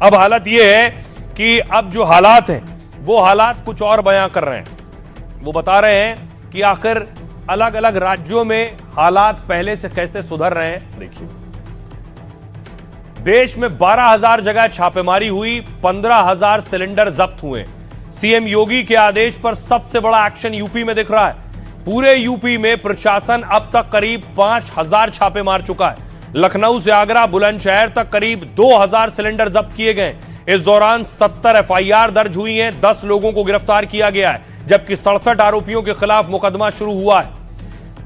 अब हालत यह है कि अब जो हालात हैं वो हालात कुछ और बयां कर रहे हैं। वो बता रहे हैं कि आखिर अलग अलग राज्यों में हालात पहले से कैसे सुधर रहे हैं। देखिए, देश में 12,000 जगह छापेमारी हुई, 15,000 सिलेंडर जब्त हुए। सीएम योगी के आदेश पर सबसे बड़ा एक्शन यूपी में दिख रहा है। पूरे यूपी में प्रशासन अब तक करीब 5,000 छापे मार चुका है। लखनऊ से आगरा, बुलंदशहर तक करीब 2,000 सिलेंडर जब्त किए गए। इस दौरान 70 एफआईआर दर्ज हुई हैं, 10 लोगों को गिरफ्तार किया गया है, जबकि 67 आरोपियों के खिलाफ मुकदमा शुरू हुआ है।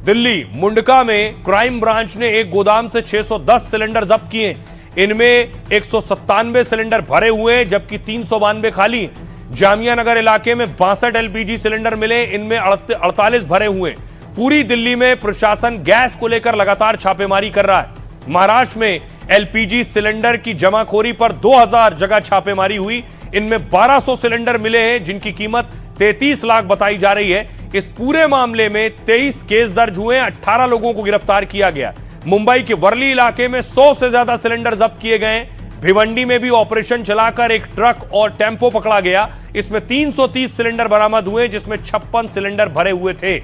दिल्ली मुंडका में क्राइम ब्रांच ने एक गोदाम से 610 सिलेंडर जब्त किए। इनमें 197 सिलेंडर भरे हुए जबकि 392 खाली हैं। जामिया नगर इलाके में 62 एलपीजी सिलेंडर मिले, इनमें 48 भरे हुए। पूरी दिल्ली में प्रशासन गैस को लेकर लगातार छापेमारी कर रहा है। महाराष्ट्र में एलपीजी सिलेंडर की जमाखोरी पर 2,000 जगह छापेमारी हुई। इनमें 1,200 सिलेंडर मिले हैं जिनकी कीमत 33 लाख बताई जा रही है। इस पूरे मामले में 23 केस दर्ज हुए, 18 लोगों को गिरफ्तार किया गया। मुंबई के वर्ली इलाके में 100 से ज्यादा सिलेंडर जब्त किए गए। भिवंडी में भी ऑपरेशन चलाकर एक ट्रक और टेंपो पकड़ा गया। इसमें 330 सिलेंडर बरामद हुए जिसमें 56 सिलेंडर भरे हुए थे।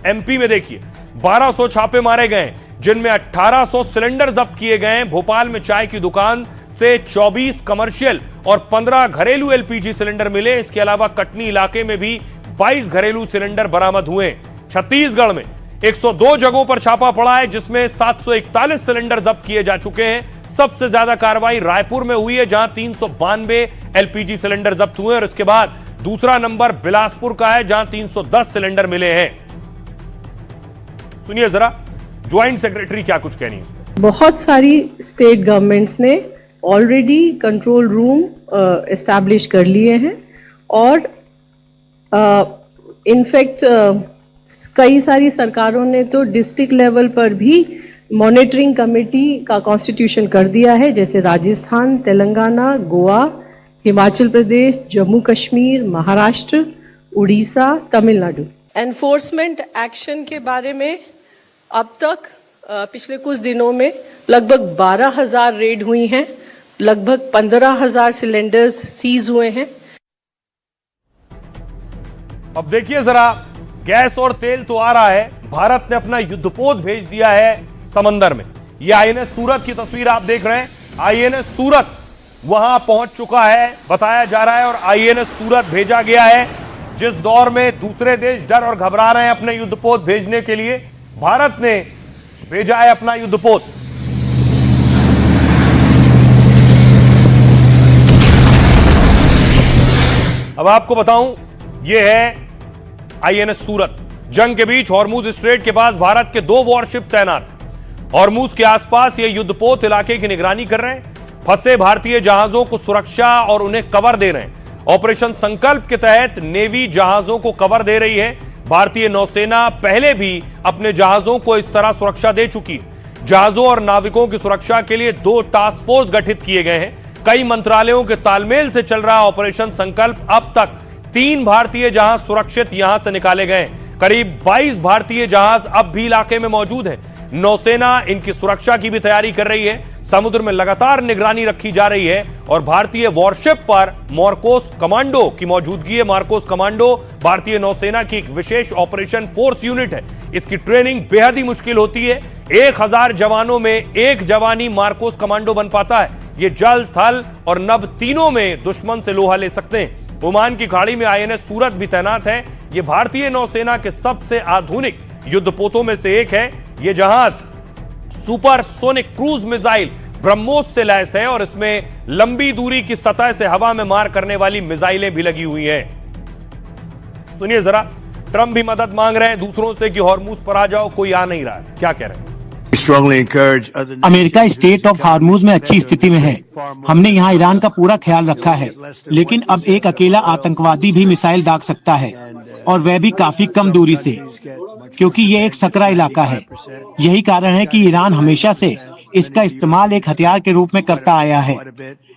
एमपी में देखिए 1200 छापे मारे गए जिनमें 1800 सिलेंडर जब्त किए गए। भोपाल में चाय की दुकान से 24 कमर्शियल और 15 घरेलू एलपीजी सिलेंडर मिले। इसके अलावा कटनी इलाके में भी 22 घरेलू सिलेंडर बरामद हुए। छत्तीसगढ़ में 102 जगहों पर छापा पड़ा है जिसमें 741 सिलेंडर जब्त किए जा चुके हैं। सबसे ज्यादा कार्रवाई रायपुर में हुई है जहां 392 एलपीजी सिलेंडर जब्त हुए और इसके बाद दूसरा नंबर बिलासपुर का है जहां 310 सिलेंडर मिले हैं। सुनिए जरा ज्वाइंट सेक्रेटरी क्या कुछ कह रही है। बहुत सारी स्टेट गवर्नमेंट्स ने ऑलरेडी कंट्रोल रूम एस्टैब्लिश कर लिए हैं और इनफैक्ट कई सारी सरकारों ने तो डिस्ट्रिक्ट लेवल पर भी मॉनिटरिंग कमेटी का कॉन्स्टिट्यूशन कर दिया है, जैसे राजस्थान, तेलंगाना, गोवा, हिमाचल प्रदेश, जम्मू कश्मीर, महाराष्ट्र, उड़ीसा, तमिलनाडु। एनफोर्समेंट एक्शन के बारे में अब तक पिछले कुछ दिनों में लगभग 12,000 रेड हुई हैं, लगभग 15,000 सिलेंडर्स सीज हुए हैं। अब देखिए जरा, गैस और तेल तो आ रहा है, भारत ने अपना युद्धपोत भेज दिया है समंदर में। यह आईएनएस सूरत की तस्वीर आप देख रहे हैं। आईएनएस सूरत वहां पहुंच चुका है बताया जा रहा है और आईएनएस सूरत भेजा गया है। जिस दौर में दूसरे देश डर और घबरा रहे हैं अपने युद्धपोत भेजने के लिए, भारत ने भेजा है अपना युद्धपोत। अब आपको बताऊं, यह है आईएनएस सूरत। जंग के बीच हॉर्मुज स्ट्रेट के पास भारत के 2 वॉरशिप तैनात। हॉर्मुज के आसपास ये युद्धपोत इलाके की निगरानी कर रहे हैं। फंसे भारतीय जहाजों को सुरक्षा और उन्हें कवर दे रहे हैं। ऑपरेशन संकल्प के तहत नेवी जहाजों को कवर दे रही है। भारतीय नौसेना पहले भी अपने जहाजों को इस तरह सुरक्षा दे चुकी है। जहाजों और नाविकों की सुरक्षा के लिए 2 टास्क फोर्स गठित किए गए हैं। कई मंत्रालयों के तालमेल से चल रहा ऑपरेशन संकल्प। अब तक 3 भारतीय जहाज सुरक्षित यहां से निकाले गए। करीब 22 भारतीय जहाज अब भी इलाके में मौजूद हैं। नौसेना इनकी सुरक्षा की भी तैयारी कर रही है। समुद्र में लगातार निगरानी रखी जा रही है और भारतीय वॉरशिप पर मार्कोस कमांडो की मौजूदगी है। मार्कोस कमांडो भारतीय नौसेना की एक विशेष ऑपरेशन फोर्स यूनिट है। इसकी ट्रेनिंग बेहद ही मुश्किल होती है। 1000 जवानों में एक जवान ही मार्कोस कमांडो बन पाता है। ये जल, थल और नभ तीनों में दुश्मन से लोहा ले सकते हैं। ओमान की खाड़ी में आईएनएस सूरत भी तैनात है। यह भारतीय नौसेना के सबसे आधुनिक युद्धपोतों में से एक है। यह जहाज सुपरसोनिक क्रूज मिसाइल ब्रह्मोस से लैस है और इसमें लंबी दूरी की सतह से हवा में मार करने वाली मिसाइलें भी लगी हुई हैं। सुनिए जरा, ट्रंप भी मदद मांग रहे हैं दूसरों से कि हॉर्मुज पर आ जाओ, कोई आ नहीं रहा है। क्या कह रहे हैं? अमेरिका स्टेट ऑफ हार्मुज में अच्छी स्थिति में है। हमने यहाँ ईरान का पूरा ख्याल रखा है, लेकिन अब एक अकेला आतंकवादी भी मिसाइल दाग सकता है और वह भी काफी कम दूरी से, क्योंकि ये एक सकरा इलाका है। यही कारण है कि ईरान हमेशा से इसका इस्तेमाल एक हथियार के रूप में करता आया है।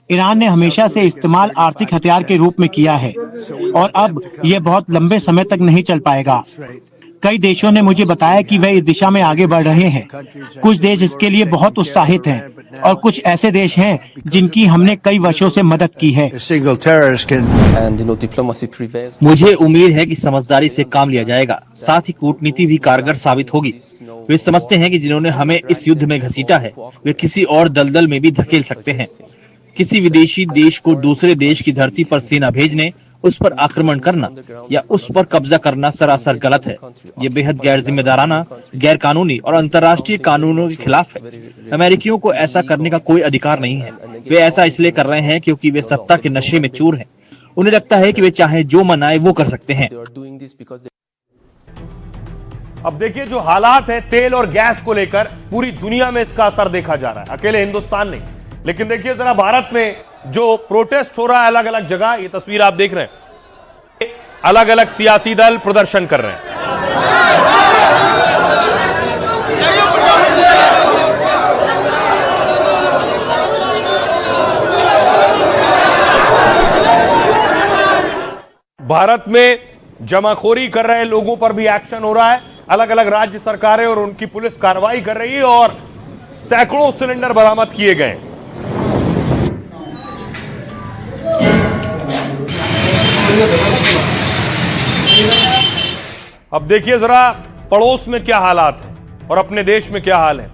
ईरान ने हमेशा से इस्तेमाल आर्थिक हथियार के रूप में किया है और अब यह बहुत लंबे समय तक नहीं चल पाएगा। कई देशों ने मुझे बताया कि वे इस दिशा में आगे बढ़ रहे हैं। कुछ देश इसके लिए बहुत उत्साहित हैं, और कुछ ऐसे देश हैं जिनकी हमने कई वर्षों से मदद की है। मुझे उम्मीद है कि समझदारी से काम लिया जाएगा, साथ ही कूटनीति भी कारगर साबित होगी। वे समझते हैं कि जिन्होंने हमें इस युद्ध में घसीटा है वे किसी और दलदल में भी धकेल सकते हैं। किसी विदेशी देश को दूसरे देश की धरती पर सेना भेजने, उस पर आक्रमण करना या उस पर कब्जा करना सरासर गलत है। ये बेहद गैर जिम्मेदाराना, गैर कानूनी और अंतर्राष्ट्रीय कानूनों के खिलाफ है। अमेरिकियों को ऐसा करने का कोई अधिकार नहीं है। वे ऐसा इसलिए कर रहे हैं क्योंकि वे सत्ता के नशे में चूर हैं। उन्हें लगता है कि वे चाहे जो मनाए वो कर सकते हैं। अब देखिए जो हालात है तेल और गैस को लेकर, पूरी दुनिया में इसका असर देखा जा रहा है, अकेले हिंदुस्तान नहीं। लेकिन देखिए जरा भारत में जो प्रोटेस्ट हो रहा है अलग अलग जगह, ये तस्वीर आप देख रहे हैं, अलग अलग सियासी दल प्रदर्शन कर रहे हैं। भारत में जमाखोरी कर रहे लोगों पर भी एक्शन हो रहा है। अलग अलग राज्य सरकारें और उनकी पुलिस कार्रवाई कर रही है और सैकड़ों सिलेंडर बरामद किए गए। अब देखिए जरा पड़ोस में क्या हालात है और अपने देश में क्या हाल है।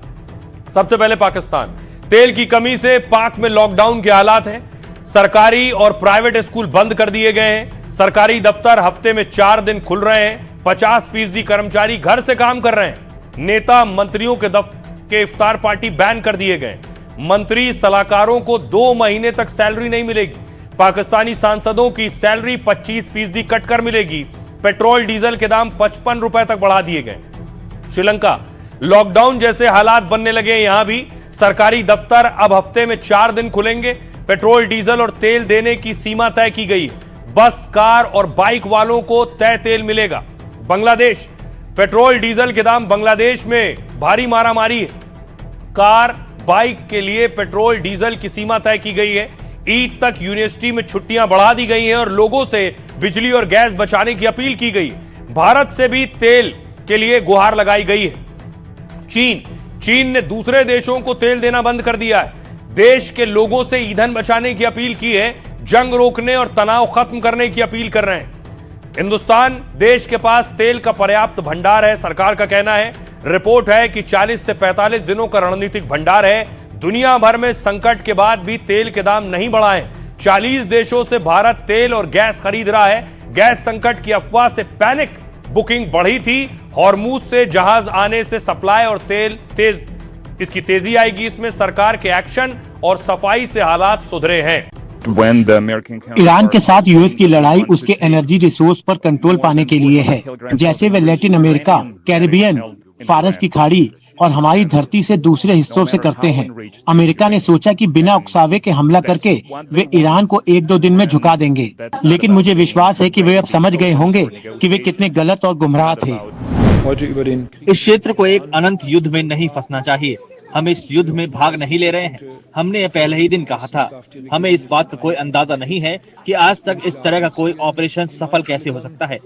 सबसे पहले पाकिस्तान, तेल की कमी से पाक में लॉकडाउन के हालात हैं। सरकारी और प्राइवेट स्कूल बंद कर दिए गए हैं। सरकारी दफ्तर हफ्ते में 4 दिन खुल रहे हैं। 50% कर्मचारी घर से काम कर रहे हैं। नेता मंत्रियों के इफ्तार पार्टी बैन कर दिए गए। मंत्री सलाहकारों को 2 महीने तक सैलरी नहीं मिलेगी। पाकिस्तानी सांसदों की सैलरी 25% कट कर मिलेगी। पेट्रोल डीजल के दाम 55 रुपए तक बढ़ा दिए गए। श्रीलंका, लॉकडाउन जैसे हालात बनने लगे। यहां भी सरकारी दफ्तर अब हफ्ते में 4 दिन खुलेंगे। पेट्रोल डीजल और तेल देने की सीमा तय की गई है। बस, कार और बाइक वालों को तय तेल मिलेगा। बांग्लादेश, पेट्रोल डीजल के दाम बांग्लादेश में भारी मारामारी है। कार, बाइक के लिए पेट्रोल डीजल की सीमा तय की गई है। ईद तक यूनिवर्सिटी में छुट्टियां बढ़ा दी गई हैं और लोगों से बिजली और गैस बचाने की अपील की गई है। भारत से भी तेल के लिए गुहार लगाई गई है। चीन ने दूसरे देशों को तेल देना बंद कर दिया है। देश के लोगों से ईंधन बचाने की अपील की है। जंग रोकने और तनाव खत्म करने की अपील कर रहे हैं। हिंदुस्तान, देश के पास तेल का पर्याप्त भंडार है, सरकार का कहना है। रिपोर्ट है कि 40 से 45 दिनों का रणनीतिक भंडार है। दुनिया भर में संकट के बाद भी तेल के दाम नहीं बढ़ाए। 40 देशों से भारत तेल और गैस खरीद रहा है। गैस संकट की अफवाह से पैनिक बुकिंग बढ़ी थी। हॉर्मूज से जहाज आने से सप्लाई और इसकी तेजी आएगी। इसमें सरकार के एक्शन और सफाई से हालात सुधरे हैं। ईरान के साथ यूएस की लड़ाई उसके एनर्जी रिसोर्स पर कंट्रोल पाने के लिए है। जैसे वे लैटिन अमेरिका, कैरिबियन, फारस की खाड़ी और हमारी धरती से दूसरे हिस्सों से करते हैं। अमेरिका ने सोचा कि बिना उकसावे के हमला करके वे ईरान को 1-2 दिन में झुका देंगे, लेकिन मुझे विश्वास है कि वे अब समझ गए होंगे कि वे कितने गलत और गुमराह थे। इस क्षेत्र को एक अनंत युद्ध में नहीं फंसना चाहिए। हम इस युद्ध में भाग नहीं ले रहे हैं। हमने पहले ही दिन कहा था। हमें इस बात का कोई अंदाजा नहीं है कि आज तक इस तरह का कोई ऑपरेशन सफल कैसे हो सकता है।